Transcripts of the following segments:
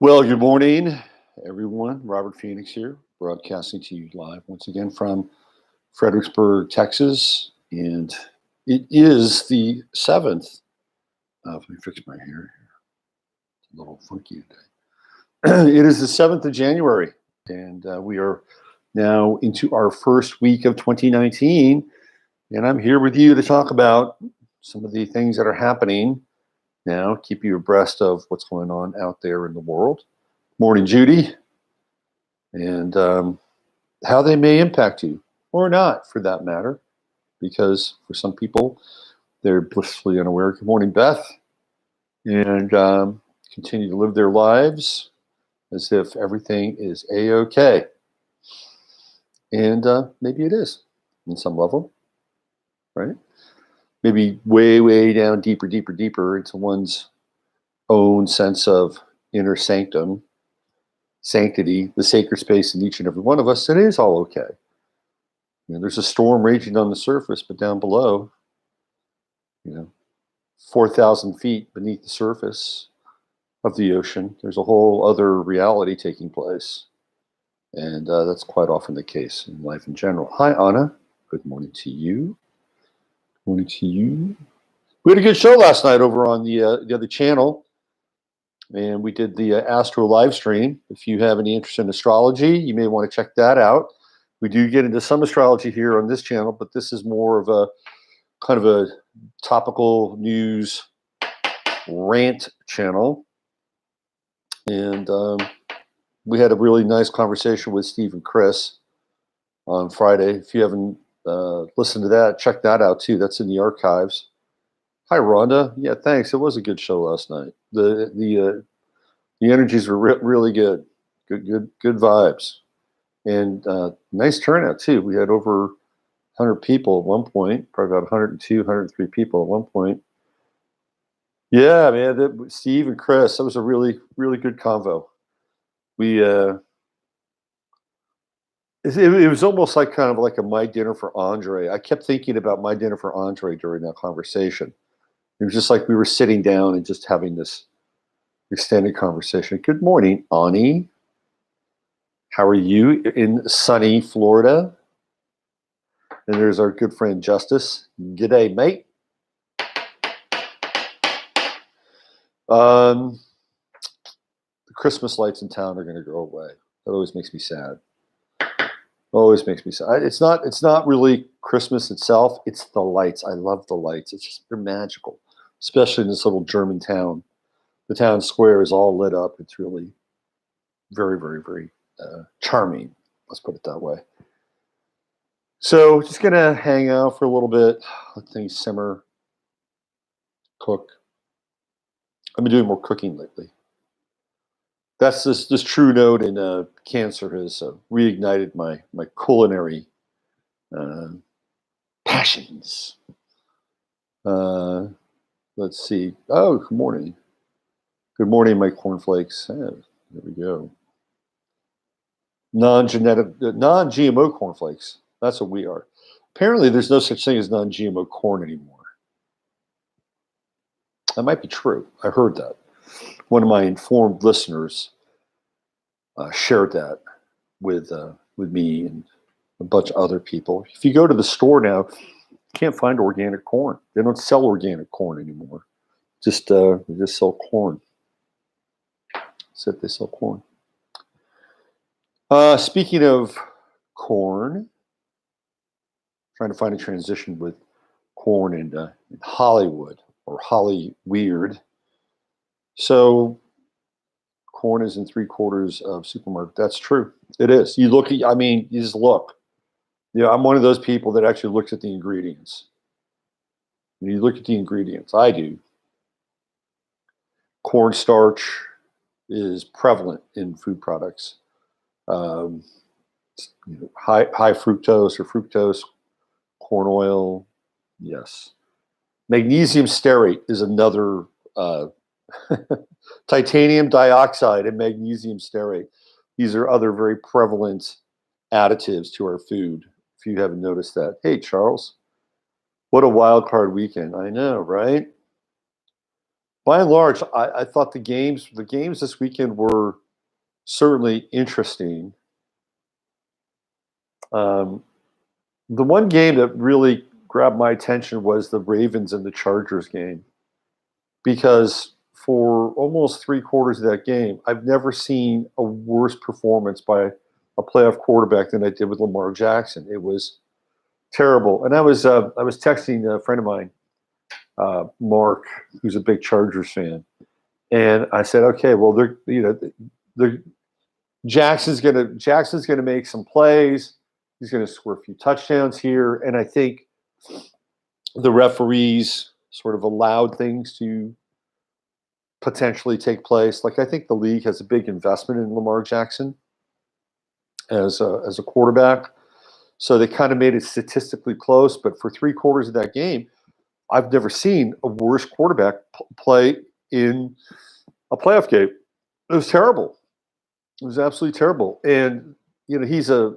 Well, good morning, everyone. Robert Phoenix here, broadcasting to you live once again from Fredericksburg, Texas. And it is the 7th. Let me fix my hair here. It's a little funky today. It is the 7th of January, and we are now into our first week of 2019. And I'm here with you to talk about some of the things that are happening now, keep you abreast of what's going on out there in the world. Morning, Judy, and how they may impact you or not, for that matter, because for some people, they're blissfully unaware. Good morning, Beth, and continue to live their lives as if everything is A-OK. And maybe it is, in some level, right? Maybe way, way down, deeper into one's own sense of inner sanctum, sanctity, the sacred space in each and every one of us, it is all okay. There's a storm raging on the surface, but down below, 4,000 feet beneath the surface of the ocean, there's a whole other reality taking place. And that's quite often the case in life in general. Hi, Anna. Good morning to you. Good morning to you. We had a good show last night over on the other channel. And we did the Astro live stream. If you have any interest in astrology, you may want to check that out. We do get into some astrology here on this channel, but this is more of a kind of a topical news rant channel. And we had a really nice conversation with Steve and Chris on Friday. If you haven't listened to that, check that out too. That's in the archives. Hi, Rhonda. Yeah, thanks. It was a good show last night. The energies were really good. Good vibes. And nice turnout too. We had over 100 people at one point, probably about 102, 103 people at one point. Yeah, man, Steve and Chris, that was a really, really good convo. It was almost like kind of like a My Dinner for Andre. I kept thinking about My Dinner for Andre during that conversation. It was just like we were sitting down and just having this extended conversation. Good morning, Ani. How are you in sunny Florida? And there's our good friend Justice. G'day, mate. The Christmas lights in town are going to go away. That always makes me sad. Always makes me sad. It's not really Christmas itself. It's the lights. I love the lights. They're magical, especially in this little German town. The town square is all lit up. It's really very, very, very charming. Let's put it that way. So just going to hang out for a little bit, let things simmer, cook. I've been doing more cooking lately. That's this true note in Cancer has reignited my culinary passions. Let's see. Oh, good morning. Good morning, my cornflakes. There we go. Non-GMO cornflakes. That's what we are. Apparently, there's no such thing as non-GMO corn anymore. That might be true. I heard that. One of my informed listeners shared that with me and a bunch of other people. If you go to the store now, you can't find organic corn. They don't sell organic corn anymore. They just sell corn. Said they sell corn. Speaking of corn, trying to find a transition with corn in Hollywood or Holly Weird. So corn is in 3/4 of supermarket. That's true. It is. You just look. I'm one of those people that actually looks at the ingredients. When you look at the ingredients, I do. Cornstarch is prevalent in food products. High fructose or fructose, corn oil, yes. Magnesium stearate is another titanium dioxide and magnesium stearate. These are other very prevalent additives to our food, if you haven't noticed that. Hey, Charles. What a wild card weekend. I know, right? by and large, I thought the games this weekend were certainly interesting. The one game that really grabbed my attention was the Ravens and the Chargers game, because for almost 3/4 of that game, I've never seen a worse performance by a playoff quarterback than I did with Lamar Jackson. It was terrible. And I was texting a friend of mine, Mark, who's a big Chargers fan, and I said, okay, well, they're Jackson's gonna make some plays. He's gonna score a few touchdowns here, and I think the referees sort of allowed things to potentially take place. Like, I think the league has a big investment in Lamar Jackson as a quarterback, so they kind of made it statistically close. But for 3/4 of that game, I've never seen a worse quarterback play in a playoff game. It was terrible. It was absolutely terrible. And he's a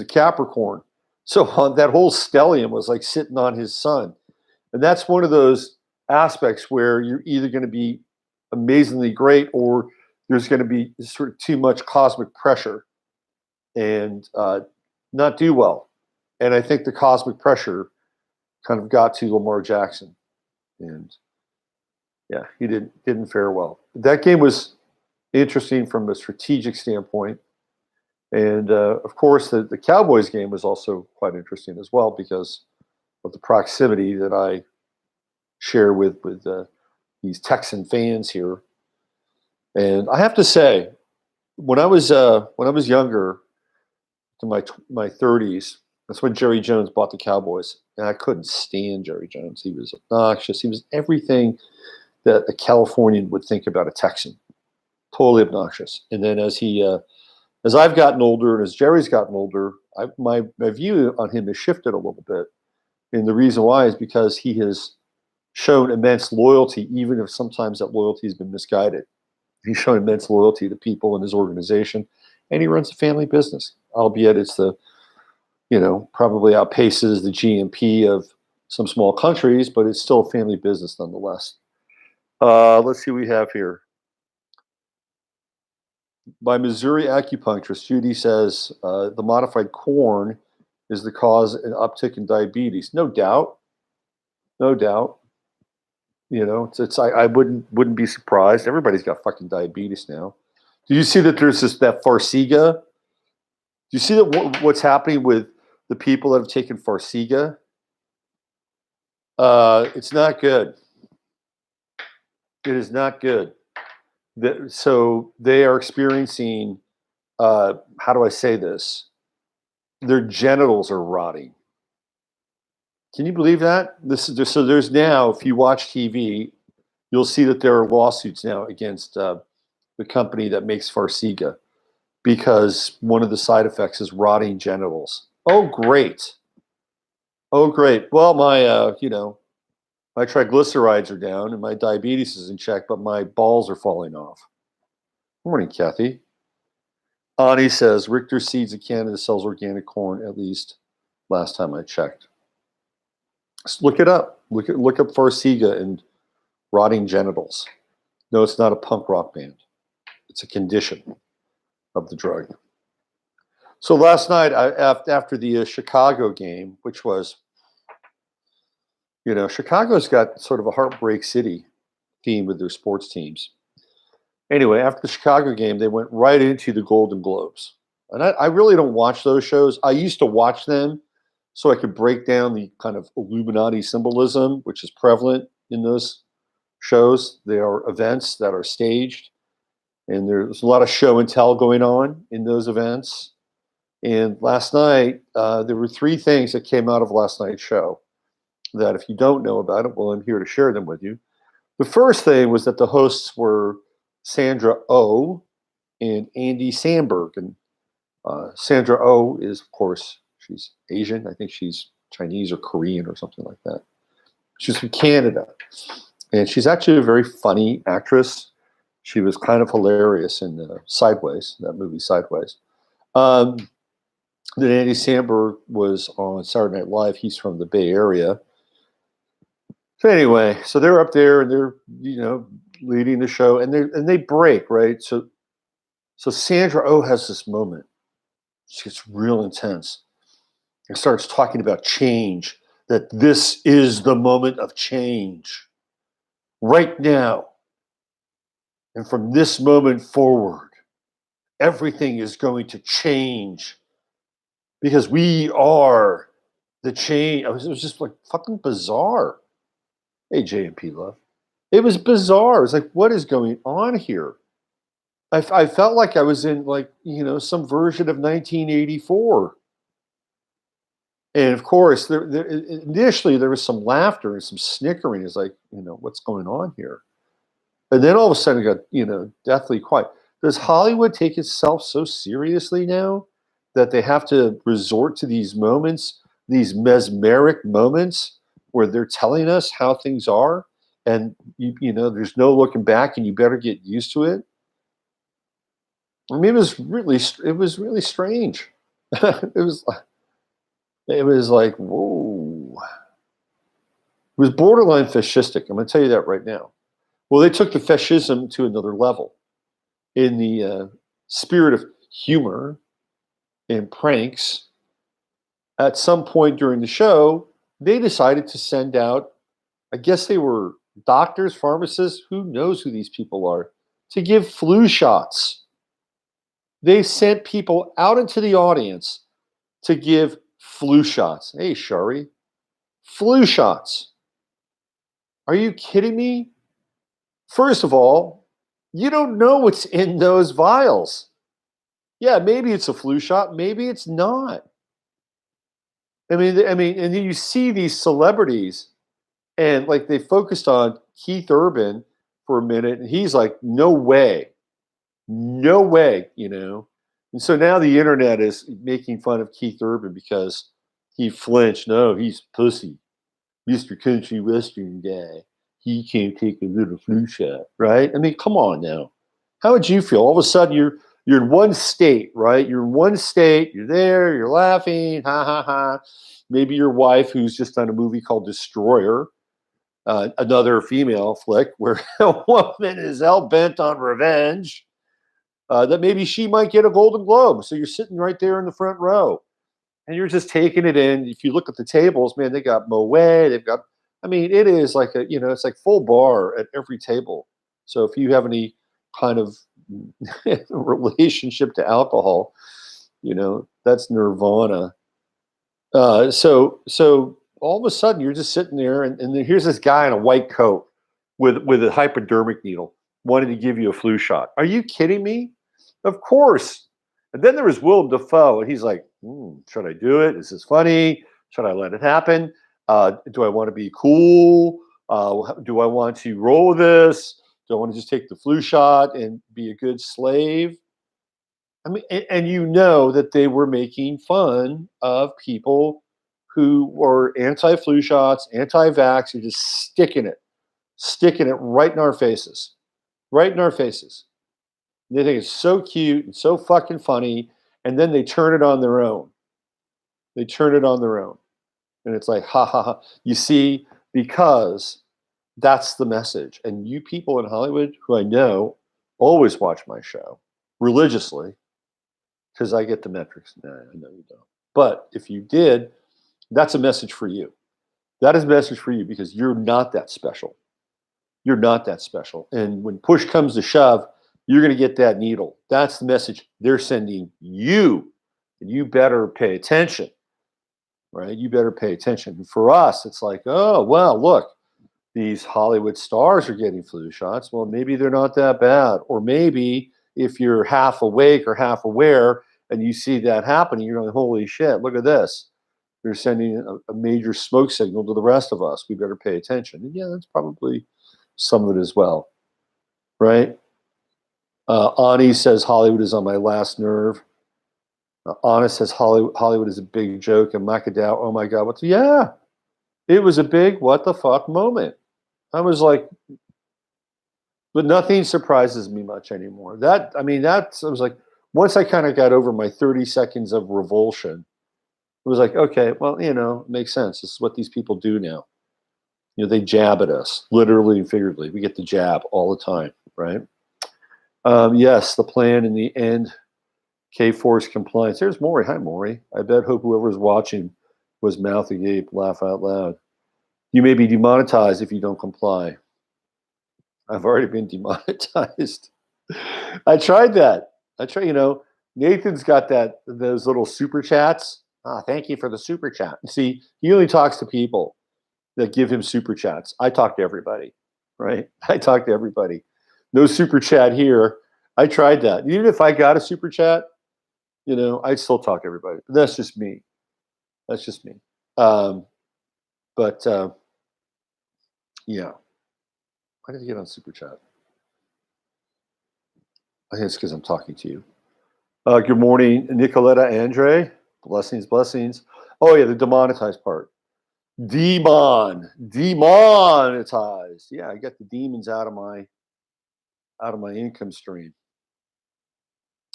Capricorn, so that whole stellium was like sitting on his sun, and that's one of those aspects where you're either going to be amazingly great, or there's going to be sort of too much cosmic pressure and not do well. And I think the cosmic pressure kind of got to Lamar Jackson, and yeah, he didn't fare well. That game was interesting from a strategic standpoint, and of course, the Cowboys game was also quite interesting as well because of the proximity that I share with these Texan fans here. And I have to say, when I was younger, in my 30s, that's when Jerry Jones bought the Cowboys, and I couldn't stand Jerry Jones. He was obnoxious. He was everything that a Californian would think about a Texan. Totally obnoxious. And then as I've gotten older and as Jerry's gotten older, my view on him has shifted a little bit. And the reason why is because he has shown immense loyalty, even if sometimes that loyalty has been misguided. He's shown immense loyalty to people in his organization, and he runs a family business, albeit it's probably outpaces the GNP of some small countries, but it's still a family business nonetheless. Let's see what we have here. By Missouri acupuncturist, Judy says the modified corn is the cause an uptick in diabetes. No doubt. No doubt. I wouldn't be surprised. Everybody's got fucking diabetes now. Do you see that there's that Farxiga? Do you see that what's happening with the people that have taken Farxiga? It's not good. It is not good. So they are experiencing, how do I say this? Their genitals are rotting. Can you believe that? So there's now, if you watch TV, you'll see that there are lawsuits now against the company that makes Farxiga because one of the side effects is rotting genitals. Oh, great. Oh, great. Well, my triglycerides are down and my diabetes is in check, but my balls are falling off. Good morning, Kathy. Ani says Richter Seeds of Canada sells organic corn, at least last time I checked. Just look it up. Look up Farxiga and rotting genitals. No, it's not a punk rock band. It's a condition of the drug. So last night, after the Chicago game, which was, Chicago's got sort of a heartbreak city theme with their sports teams. Anyway, after the Chicago game, they went right into the Golden Globes. And I really don't watch those shows. I used to watch them so I could break down the kind of Illuminati symbolism, which is prevalent in those shows. They are events that are staged, and there's a lot of show and tell going on in those events. And last night, there were 3 things that came out of last night's show that if you don't know about it, well, I'm here to share them with you. The first thing was that the hosts were Sandra Oh and Andy Samberg. And Sandra Oh is, of course, she's Asian. I think she's Chinese or Korean or something like that. She's from Canada. And she's actually a very funny actress. She was kind of hilarious in Sideways, that movie Sideways. Then Andy Samberg was on Saturday Night Live. He's from the Bay Area. So anyway, so they're up there and they're, leading the show, and they break, right? So Sandra Oh has this moment. She gets real intense and starts talking about change, that this is the moment of change right now. And from this moment forward, everything is going to change because we are the change. It was just like fucking bizarre. Hey, JMP Love. It was bizarre. It was like, what is going on here? I felt like I was in, like, some version of 1984. And of course, initially there was some laughter and some snickering. It's like, what's going on here? And then all of a sudden it got, deathly quiet. Does Hollywood take itself so seriously now that they have to resort to these moments, these mesmeric moments where they're telling us how things are, and there's no looking back, and you better get used to it? I mean, it was really strange. it was like, whoa. It was borderline fascistic. I'm going to tell you that right now. Well, they took the fascism to another level. In the spirit of humor and pranks, at some point during the show, they decided to send out, I guess they were doctors, pharmacists, who knows who these people are, to give flu shots. They sent people out into the audience to give flu shots. Hey, Shari, flu shots. Are you kidding me? First of all, you don't know what's in those vials. Yeah, maybe it's a flu shot, maybe it's not. And then you see these celebrities, and like they focused on Keith Urban for a minute, and he's like, no way, no way. And so now the internet is making fun of Keith Urban because he flinched. No, he's pussy. Mr. Country Western guy. He can't take a little flu shot, right? I mean, come on now. How would you feel? All of a sudden you're in one state, right? You're in one state, you're there, you're laughing, ha ha ha. Maybe your wife, who's just done a movie called Destroyer, another female flick where a woman is hell bent on revenge, that maybe she might get a Golden Globe. So you're sitting right there in the front row and you're just taking it in. If you look at the tables, man, they got Moet, they've got, I mean, it is like it's like full bar at every table. So if you have any kind of relationship to alcohol, that's nirvana. So all of a sudden you're just sitting there, and then here's this guy in a white coat with a hypodermic needle wanting to give you a flu shot. Are you kidding me? Of course. And then there was Willem Dafoe, and he's like, should I do it? Is this funny? Should I let it happen? Do I want to be cool? Do I want to roll with this? Do I want to just take the flu shot and be a good slave? I mean, and that they were making fun of people who were anti-flu shots, anti-vax, and just sticking it right in our faces, right in our faces. And they think it's so cute and so fucking funny, and then they turn it on their own. They turn it on their own, and it's like, ha ha ha. You see, because that's the message. And you people in Hollywood who I know always watch my show religiously, because I get the metrics. Nah, I know you don't. But if you did, that's a message for you. That is a message for you because you're not that special. You're not that special. And when push comes to shove, you're going to get that needle. That's the message they're sending you. And you better pay attention, right? You better pay attention. And for us, it's like, oh, well, look, these Hollywood stars are getting flu shots. Well, maybe they're not that bad. Or maybe if you're half awake or half aware and you see that happening, you're going, holy shit, look at this. They're sending a major smoke signal to the rest of us. We better pay attention. And yeah, that's probably some of it as well, right? Ani says Hollywood is on my last nerve. Anna says Hollywood is a big joke. And Macadao, oh my God, yeah, it was a big what the fuck moment. I was like, but nothing surprises me much anymore. I was like, once I kind of got over my 30 seconds of revulsion, it was like, okay, well, it makes sense. This is what these people do now. They jab at us, literally and figuratively. We get the jab all the time, right? Yes, the plan in the end, K-Force compliance. There's Maury. Hi, Maury. I hope whoever's watching was mouth agape, laugh out loud. You may be demonetized if you don't comply. I've already been demonetized. I tried that. Nathan's got those little super chats. Thank you for the super chat. See, he only talks to people that give him super chats. I talk to everybody, right? I talk to everybody. No super chat here. I tried that. Even if I got a super chat, I still talk to everybody. That's just me. That's just me. Yeah. Why did I get on super chat? I think it's because I'm talking to you. Good morning, Nicolette Ray. Blessings, blessings. Oh yeah, the demonetized part. Demonetized. Yeah, I got the demons out of my income stream.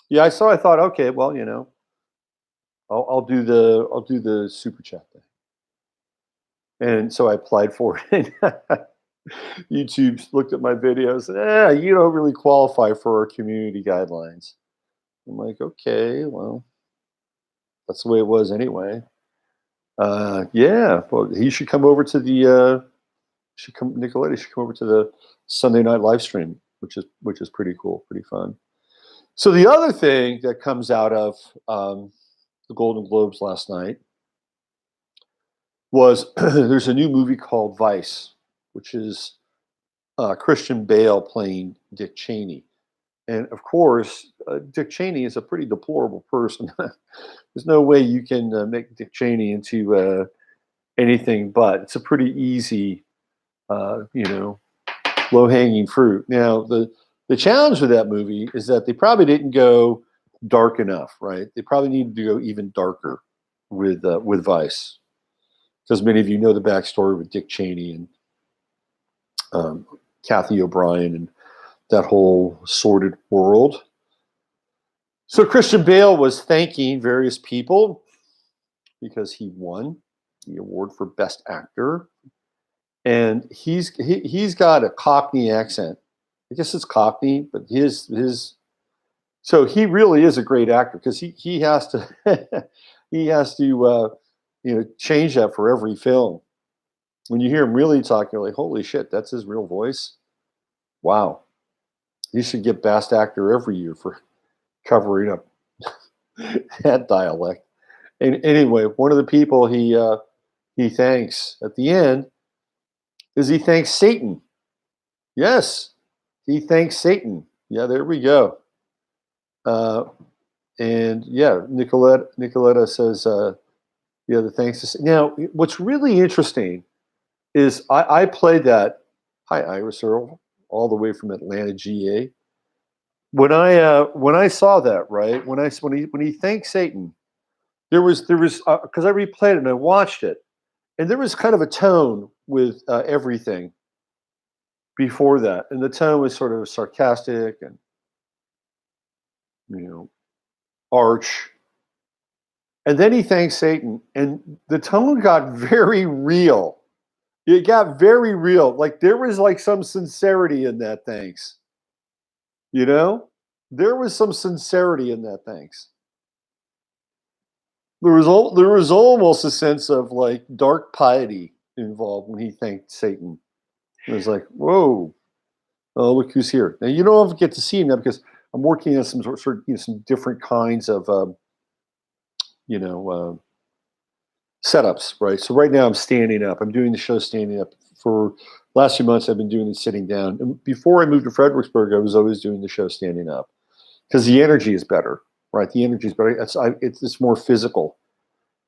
Yeah, I thought, okay, well, I'll do the super chat thing. And so I applied for it. YouTube looked at my videos. You don't really qualify for our community guidelines. I'm like, okay, well, that's the way it was anyway. Yeah, well, he should come over to the Nicolette should come over to the Sunday night live stream, which is pretty cool, pretty fun. So the other thing that comes out of the Golden Globes last night was there's a new movie called Vice, which is Christian Bale playing Dick Cheney. And of course, Dick Cheney is a pretty deplorable person. There's no way you can make Dick Cheney into anything but. It's a pretty easy, low-hanging fruit. Now, the challenge with that movie is that they probably didn't go dark enough, right? They probably needed to go even darker with Vice, because many of you know the backstory with Dick Cheney and Kathy O'Brien and that whole sordid world. So Christian Bale was thanking various people because he won the award for Best Actor, and he's got a Cockney accent. I guess it's Cockney, but his so he really is a great actor because he has to change that for every film. When you hear him really talk, you're like, holy shit, that's his real voice. Wow, he should get Best Actor every year for covering up that dialect. And anyway, one of the people he thanks at the end is he thanks Satan. Yes, he thanks Satan. Yeah, there we go. And yeah, Nicoletta says, the thanks to Now, what's really interesting is I played that. Hi, Iris Earl, all the way from Atlanta, GA. When I saw that, right, when he thanked Satan, there was because I replayed it and I watched it, and there was kind of a tone with everything before that, and the tone was sort of sarcastic and arch. And then he thanked Satan, and the tone got very real. It got very real. Like there was like some sincerity in that thanks. There was some sincerity in that thanks. There was almost a sense of like dark piety involved when he thanked Satan. It was like, whoa, oh, look who's here. Now you don't get to see him now because I'm working on some sort of some different kinds of setups, right? So right now I'm standing up. I'm doing the show standing up. For last few months, I've been doing it sitting down. And before I moved to Fredericksburg, I was always doing the show standing up because the energy is better, right? The energy is better. It's more physical.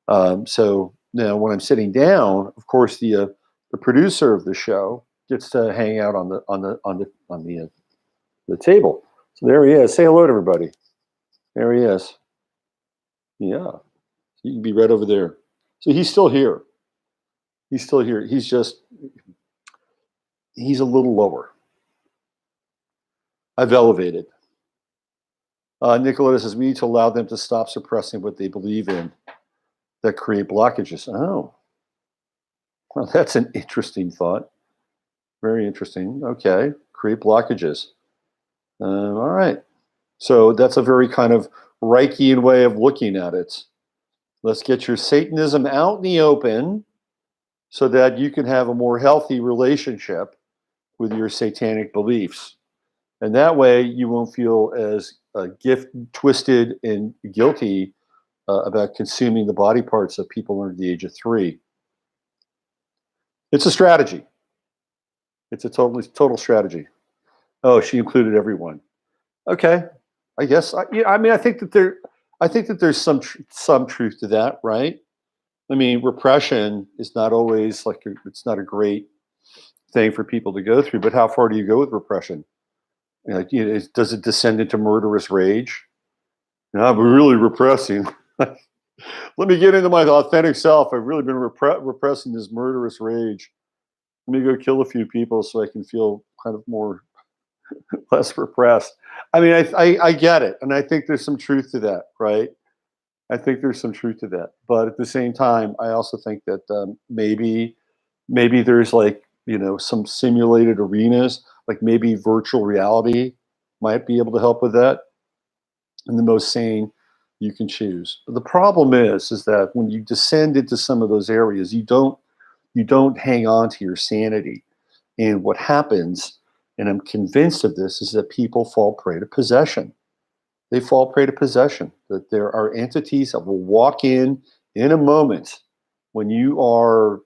So now when I'm sitting down, of course, the producer of the show gets to hang out on the table. So there he is. Say hello to everybody. There he is. Yeah, you can be right over there. So he's still here. He's still here. He's a little lower. I've elevated. Nicoletta says we need to allow them to stop suppressing what they believe in that create blockages. Oh, well, that's an interesting thought. Very interesting. Okay. Create blockages. All right. So that's a very kind of Reichian way of looking at it. Let's get your Satanism out in the open so that you can have a more healthy relationship with your satanic beliefs. And that way you won't feel as gift twisted and guilty about consuming the body parts of people under the age of 3. It's a strategy. It's a total strategy. Oh, she included everyone. Okay, I guess. Yeah, I mean, I think that there's some truth to that, right? I mean, repression is not always like it's not a great thing for people to go through. But how far do you go with repression? Like, does it descend into murderous rage? No, we're really repressing. Let me get into my authentic self. I've really been repressing this murderous rage. Let me go kill a few people so I can feel kind of more less repressed. I mean, I get it, and I think there's some truth to that, right? I think there's some truth to that, but at the same time, I also think that maybe there's like some simulated arenas, like maybe virtual reality might be able to help with that. And the most sane you can choose. But the problem is that when you descend into some of those areas, you don't hang on to your sanity. And what happens, and I'm convinced of this, is that people fall prey to possession. They fall prey to possession. That there are entities that will walk in a moment when you are,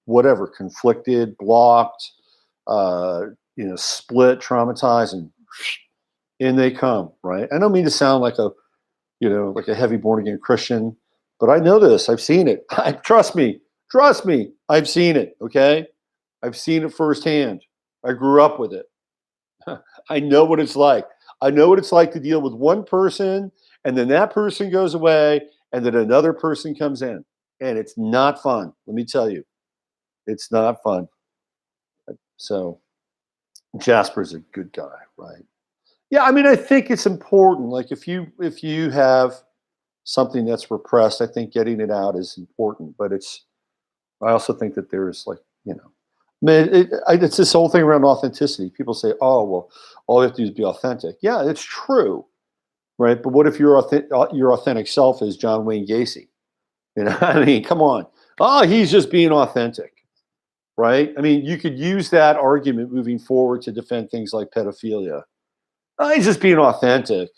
whatever, conflicted, blocked, split, traumatized, and in they come, right? I don't mean to sound like like a heavy born again Christian, but I know this. I've seen it. Trust me. I've seen it. Okay. I've seen it firsthand. I grew up with it. I know what it's like. I know what it's like to deal with one person and then that person goes away and then another person comes in. And it's not fun. Let me tell you, it's not fun. So Jasper's a good guy, right? Yeah, I mean, I think it's important. Like if you have something that's repressed, I think getting it out is important. But I also think that there's like, man, it's this whole thing around authenticity. People say, oh, well, all you have to do is be authentic. Yeah, it's true, right? But what if your authentic self is John Wayne Gacy? I mean, come on. Oh, he's just being authentic, right? I mean, you could use that argument moving forward to defend things like pedophilia. Oh, he's just being authentic.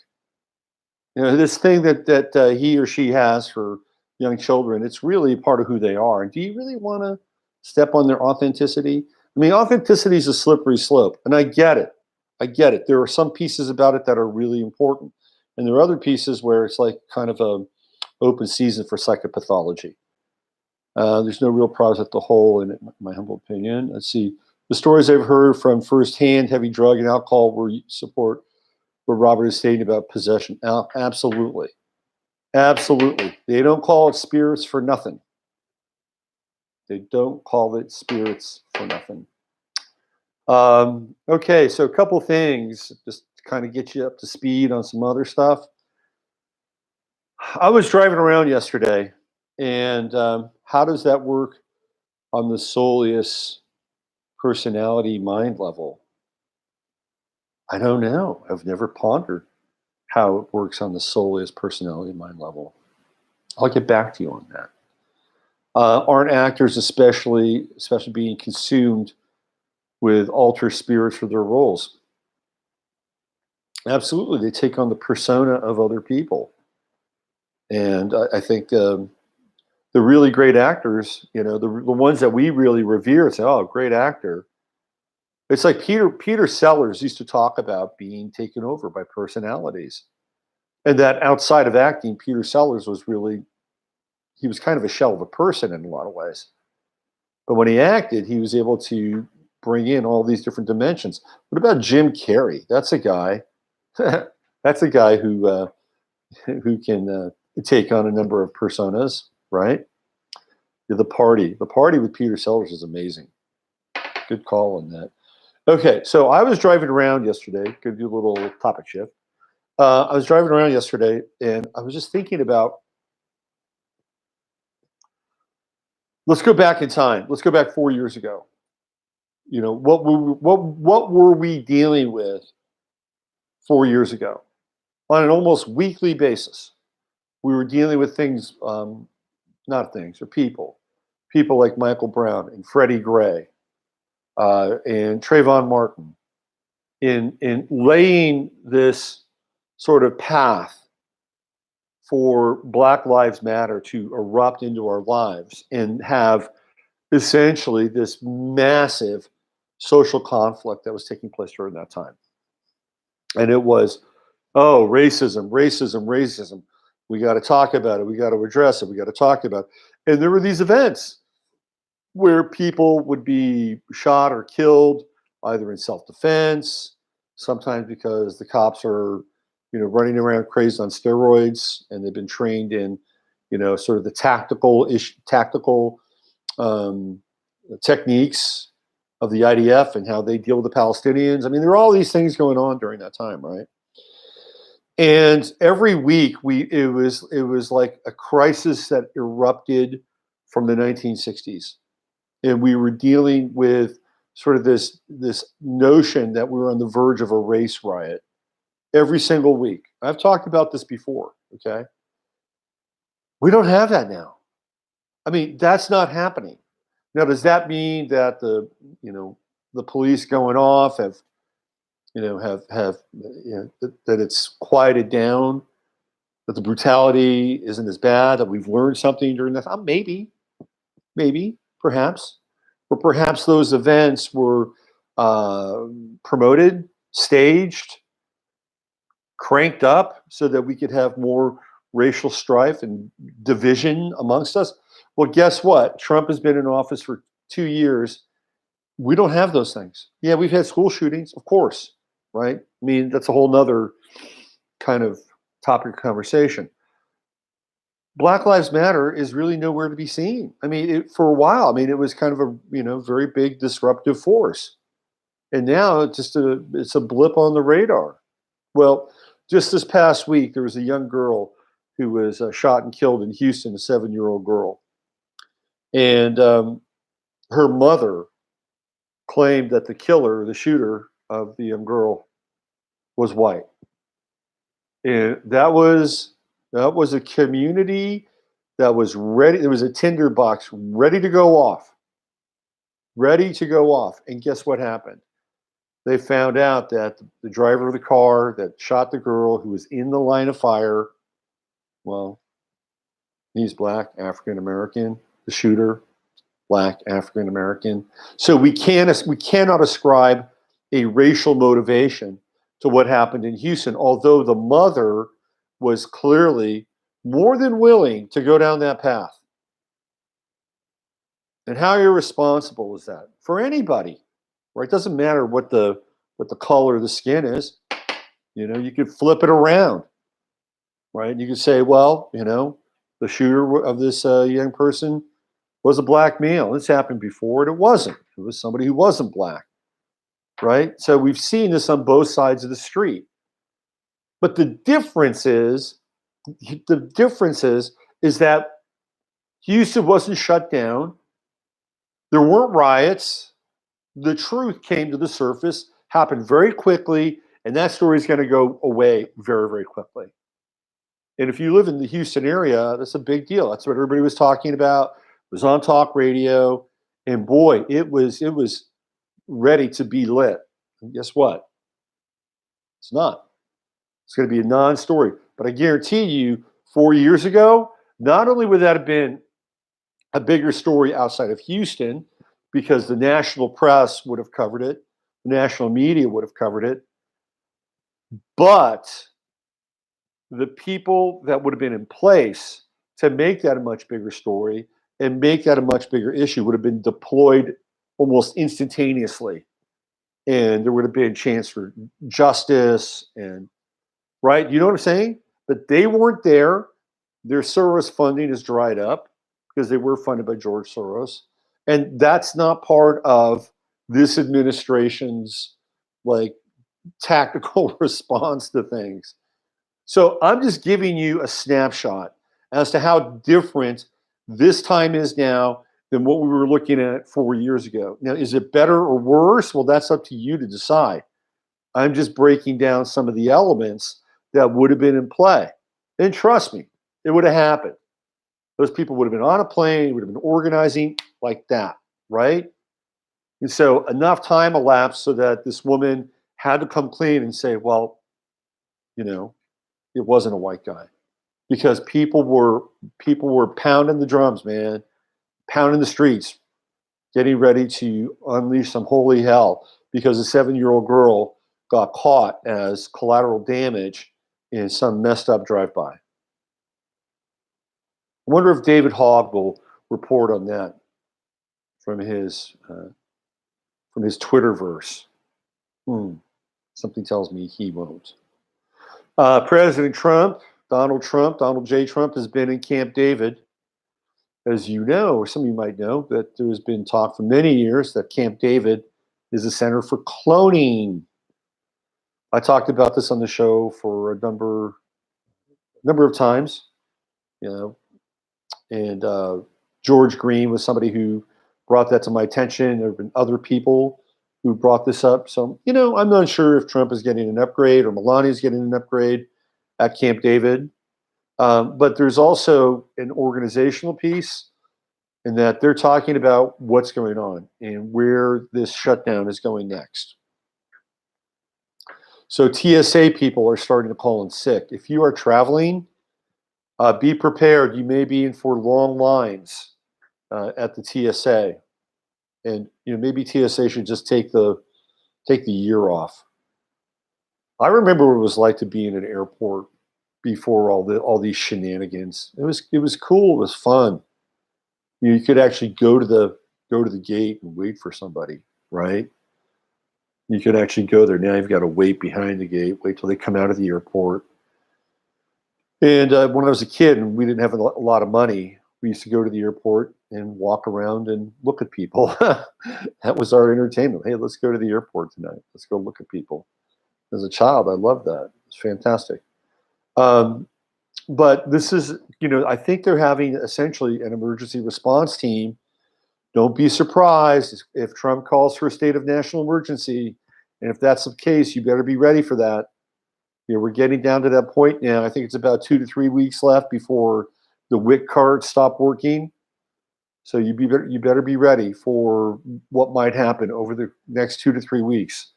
This thing that he or she has for young children, it's really part of who they are. And do you really want to step on their authenticity? I mean, authenticity is a slippery slope, and I get it. There are some pieces about it that are really important, and there are other pieces where it's like kind of a open season for psychopathology. There's no real prize at the whole, in my humble opinion. Let's see. The stories I've heard from firsthand, heavy drug and alcohol were support what Robert is stating about possession. Absolutely. Absolutely. They don't call it spirits for nothing. They don't call it spirits for nothing. Okay, so a couple things just to kind of get you up to speed on some other stuff. I was driving around yesterday, and how does that work on the soulius personality mind level? I don't know. I've never pondered how it works on the soulius personality mind level. I'll get back to you on that. Aren't actors especially being consumed with alter spirits for their roles? Absolutely. They take on the persona of other people. And I think the really great actors, the ones that we really revere and say, oh, great actor. It's like Peter Sellers used to talk about being taken over by personalities. And that outside of acting, Peter Sellers he was kind of a shell of a person in a lot of ways. But when he acted, he was able to bring in all these different dimensions. What about Jim Carrey? That's a guy. That's a guy who can take on a number of personas, right? The party with Peter Sellers is amazing. Good call on that. Okay, so I was driving around yesterday. Give you a little topic shift. I was driving around yesterday, and I was just thinking about. Let's go back in time. Let's go back 4 years ago. You know, what were we dealing with 4 years ago on an almost weekly basis? We were dealing with things, not things, or people like Michael Brown and Freddie Gray and Trayvon Martin, in laying this sort of path for Black Lives Matter to erupt into our lives and have essentially this massive social conflict that was taking place during that time. And it was, oh, racism, racism, racism. We got to talk about it. We got to address it. We got to talk about it. And there were these events where people would be shot or killed either in self-defense, sometimes because the cops are, you know, running around crazed on steroids and they've been trained in, you know, sort of the tactical techniques of the IDF and how they deal with the Palestinians. I mean, there are all these things going on during that time, right? And every week it was like a crisis that erupted from the 1960s. And we were dealing with sort of this notion that we were on the verge of a race riot every single week. I've talked about this before, okay? We don't have that now. I mean, that's not happening. Now, does that mean that the police going off have that it's quieted down, that the brutality isn't as bad, that we've learned something during that time? Maybe, perhaps. Or perhaps those events were promoted, staged, cranked up so that we could have more racial strife and division amongst us. Well, guess what? Trump has been in office for 2 years. We don't have those things. Yeah, we've had school shootings, of course, right? I mean, that's a whole nother kind of topic of conversation. Black Lives Matter is really nowhere to be seen. I mean, for a while, I mean, it was kind of a very big disruptive force, and now it's a blip on the radar. Well, just this past week, there was a young girl who was shot and killed in Houston, a 7-year-old girl, and her mother claimed that the killer, the shooter of the young girl, was white, and that was a community that was ready. There was a tinderbox ready to go off. And guess what happened? They found out that the driver of the car that shot the girl, who was in the line of fire, well, he's black, African American. The shooter, black, African American. So we cannot ascribe a racial motivation to what happened in Houston, although the mother was clearly more than willing to go down that path. And how irresponsible is that for anybody, right? It doesn't matter what the color of the skin is. You know, you could flip it around, right? You could say, well, the shooter of this young person was a black male. This happened before, and it wasn't. It was somebody who wasn't black, right? So we've seen this on both sides of the street. But the difference is that Houston wasn't shut down. There weren't riots. The truth came to the surface, happened very quickly, and that story is going to go away very, very quickly. And if you live in the Houston area, that's a big deal. That's what everybody was talking about. It was on talk radio, and boy, it was ready to be lit. And guess what? It's not. It's going to be a non-story. But I guarantee you, 4 years ago, not only would that have been a bigger story outside of Houston, because the national press would have covered it, the national media would have covered it, but the people that would have been in place to make that a much bigger story and make that a much bigger issue would have been deployed almost instantaneously. And there would have been a chance for justice and, right? You know what I'm saying? But they weren't there. Their Soros funding is dried up because they were funded by George Soros. And that's not part of this administration's tactical response to things. So I'm just giving you a snapshot as to how different this time is now than what we were looking at 4 years ago. Now, is it better or worse? Well, that's up to you to decide. I'm just breaking down some of the elements that would have been in play. And trust me, it would have happened. Those people would have been on a plane, would have been organizing like that, right? And so enough time elapsed so that this woman had to come clean and say, well, it wasn't a white guy. Because people were pounding the drums, man, pounding the streets, getting ready to unleash some holy hell because a 7-year-old girl got caught as collateral damage in some messed up drive-by. I wonder if David Hogg will report on that from his Twitterverse. Something tells me he won't. President Trump, Donald J. Trump, has been in Camp David. As you know, or some of you might know, that there has been talk for many years that Camp David is a center for cloning. I talked about this on the show for a number of times, and George Green was somebody who brought that to my attention. There have been other people who brought this up. So, I'm not sure if Trump is getting an upgrade or Melania is getting an upgrade at Camp David. But there's also an organizational piece in that they're talking about what's going on and where this shutdown is going next. So TSA people are starting to call in sick. If you are traveling, be prepared. You may be in for long lines at the TSA. And maybe TSA should just take the year off. I remember what it was like to be in an airport before all these shenanigans. It was cool. It was fun. You could actually go to the gate and wait for somebody, right? You could actually go there. Now you've got to wait behind the gate, wait till they come out of the airport. And when I was a kid and we didn't have a lot of money, we used to go to the airport and walk around and look at people. That was our entertainment. Hey, let's go to the airport tonight. Let's go look at people. As a child, I loved that. It's fantastic. But this is, I think they're having essentially an emergency response team. Don't be surprised if Trump calls for a state of national emergency. And if that's the case, you better be ready for that. We're getting down to that point now. I think it's about 2 to 3 weeks left before the WIC cards stop working. So you better be ready for what might happen over the next 2 to 3 weeks.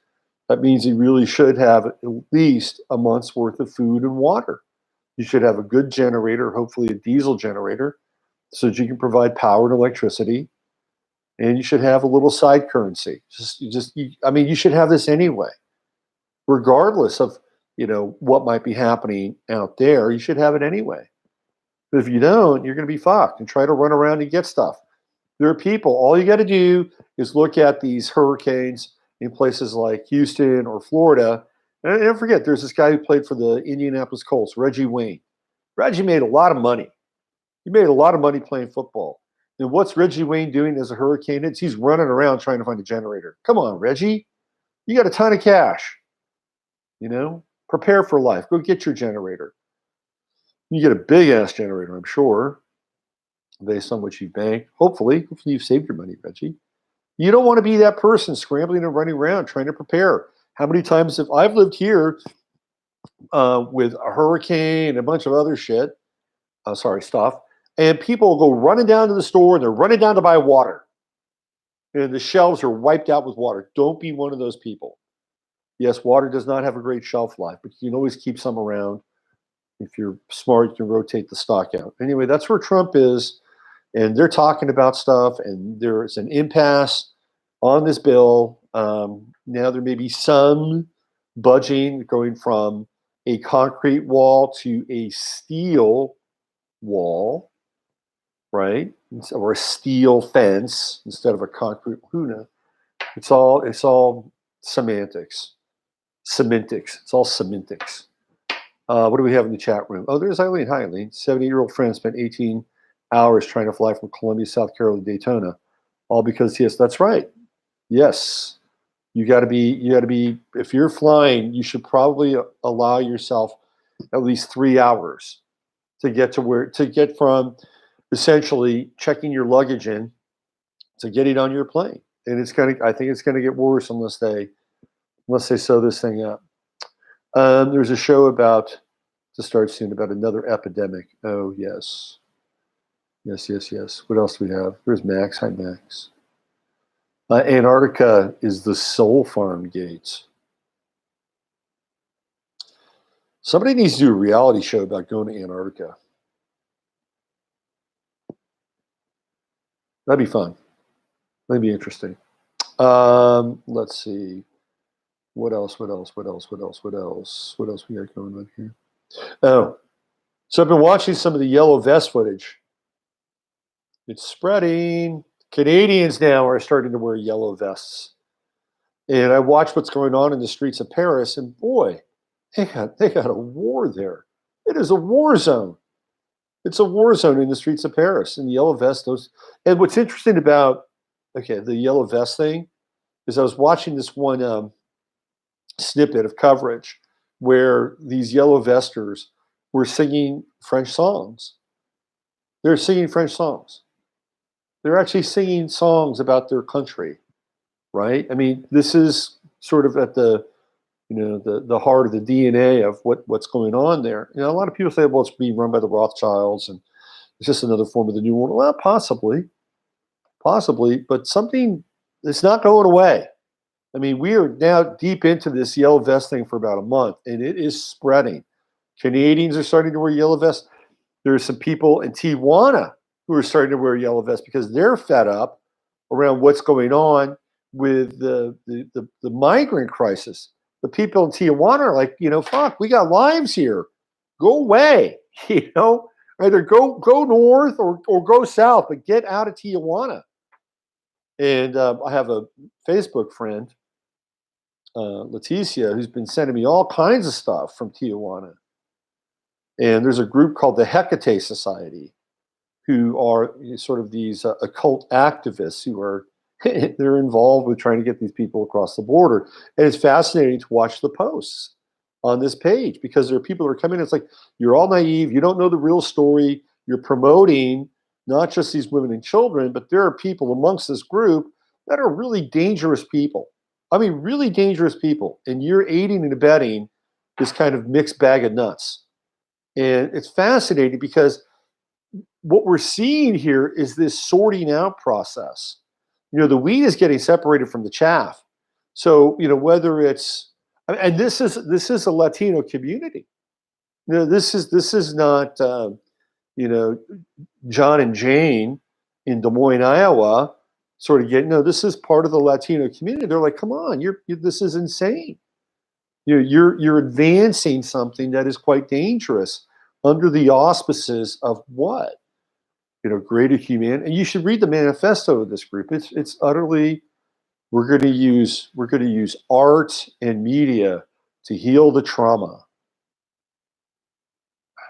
That means you really should have at least a month's worth of food and water. You should have a good generator, hopefully a diesel generator, so that you can provide power and electricity. And you should have a little side currency. You should have this anyway, regardless of what might be happening out there. You should have it anyway. But if you don't, you're going to be fucked and try to run around and get stuff. There are people. All you got to do is look at these hurricanes in places like Houston or Florida. And don't forget, there's this guy who played for the Indianapolis Colts, Reggie Wayne. Reggie made a lot of money. He made a lot of money playing football. And what's Reggie Wayne doing as a hurricane hits? He's running around trying to find a generator. Come on, Reggie. You got a ton of cash. Prepare for life. Go get your generator. You get a big-ass generator, I'm sure, based on what you bank. Hopefully you've saved your money, Reggie. You don't want to be that person scrambling and running around trying to prepare. How many times have I've lived here with a hurricane and a bunch of other stuff, and people go running down to the store and they're running down to buy water. And the shelves are wiped out with water. Don't be one of those people. Yes, water does not have a great shelf life, but you can always keep some around. If you're smart, you can rotate the stock out. Anyway, that's where Trump is. And they're talking about stuff, and there's an impasse on this bill. Now there may be some budging going from a concrete wall to a steel wall, right? Or a steel fence instead of a concrete. Who knows? It's all semantics. It's all semantics. What do we have in the chat room? Oh, there's Eileen. Hi, Eileen. 70-year-old friend spent 18 hours trying to fly from Columbia, South Carolina to Daytona, all because, yes, that's right. Yes, you got to be. If you're flying, you should probably allow yourself at least 3 hours to get from essentially checking your luggage in to get it on your plane. And I think it's gonna get worse unless they sew this thing up. There's a show about to start soon about another epidemic. Oh yes. Yes. What else do we have? There's Max. Hi, Max. Antarctica is the soul farm gates. Somebody needs to do a reality show about going to Antarctica. That'd be fun. That'd be interesting. Let's see. What else we got going on here? Oh, so I've been watching some of the yellow vest footage. It's spreading. Canadians now are starting to wear yellow vests. And I watched what's going on in the streets of Paris, and boy, they got a war there. It is a war zone. It's a war zone in the streets of Paris. And the yellow vest, and what's interesting about the yellow vest thing is I was watching this one snippet of coverage where these yellow vesters were singing French songs. They're singing French songs. They're actually singing songs about their country, right? I mean, this is sort of at the heart of the DNA of what's going on there. A lot of people say, well, it's being run by the Rothschilds and it's just another form of the New World. Well, possibly, but something that's not going away. I mean, we are now deep into this yellow vest thing for about a month, and it is spreading. Canadians are starting to wear yellow vests. There's some people in Tijuana who are starting to wear yellow vests because they're fed up around what's going on with the migrant crisis. The people in Tijuana are like, fuck, we got lives here. Go away, either go north or go south, but get out of Tijuana. And I have a Facebook friend, Leticia, who's been sending me all kinds of stuff from Tijuana. And there's a group called the Hecate Society, who are sort of these occult activists who are they're involved with trying to get these people across the border. And it's fascinating to watch the posts on this page because there are people that are coming in. It's like, you're all naive. You don't know the real story. You're promoting not just these women and children, but there are people amongst this group that are really dangerous people. I mean, really dangerous people. And you're aiding and abetting this kind of mixed bag of nuts. And it's fascinating because what we're seeing here is this sorting out process. The wheat is getting separated from the chaff. So, whether it's, and this is a Latino community. This is not, John and Jane in Des Moines, Iowa, sort of getting, no, this is part of the Latino community. They're like, come on, this is insane. You're advancing something that is quite dangerous under the auspices of what? Greater humanity. And you should read the manifesto of this group. It's utterly, we're going to use art and media to heal the trauma.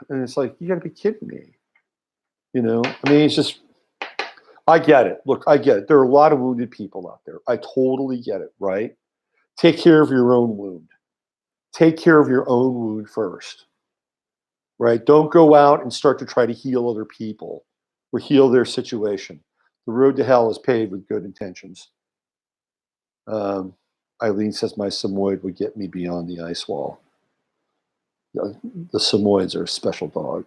And it's like, you got to be kidding me. I mean, it's just, I get it. Look, I get it. There are a lot of wounded people out there. I totally get it, right? Take care of your own wound. Take care of your own wound first, right? Don't go out and start to try to heal other people or heal their situation. The road to hell is paved with good intentions. Eileen says my Samoyed would get me beyond the ice wall. The Samoyeds are a special dog.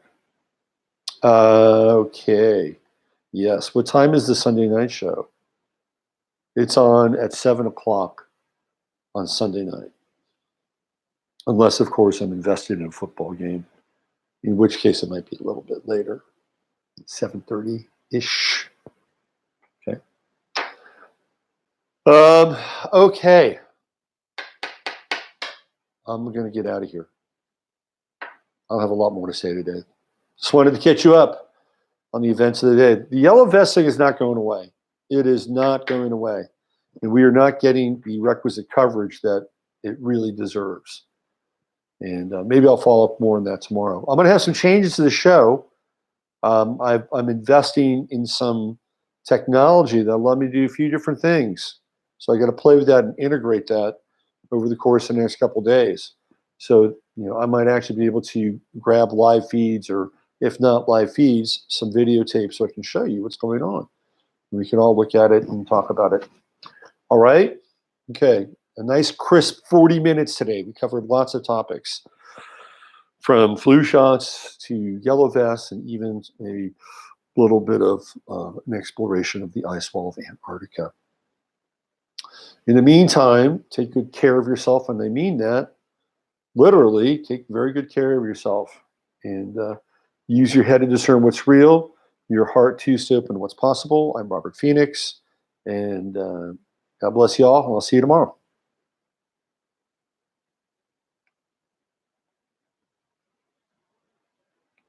Okay. Yes. What time is the Sunday night show? It's on at 7:00 on Sunday night. Unless, of course, I'm invested in a football game, in which case it might be a little bit later. 7:30-ish. Okay. Okay. I'm going to get out of here. I'll have a lot more to say today. Just wanted to catch you up on the events of the day. The yellow vest thing is not going away. It is not going away. And we are not getting the requisite coverage that it really deserves. And maybe I'll follow up more on that tomorrow. I'm going to have some changes to the show. I'm investing in some technology that allow me to do a few different things. So I got to play with that and integrate that over the course of the next couple of days. So, I might actually be able to grab live feeds, or if not live feeds, some videotapes so I can show you what's going on. We can all look at it and talk about it. All right? Okay. A nice crisp 40 minutes today. We covered lots of topics, from flu shots to yellow vests, and even a little bit of an exploration of the ice wall of Antarctica. In the meantime, take good care of yourself, and I mean that literally. Take very good care of yourself, and use your head to discern what's real, your heart to open what's possible. I'm Robert Phoenix, and God bless you all, and I'll see you tomorrow.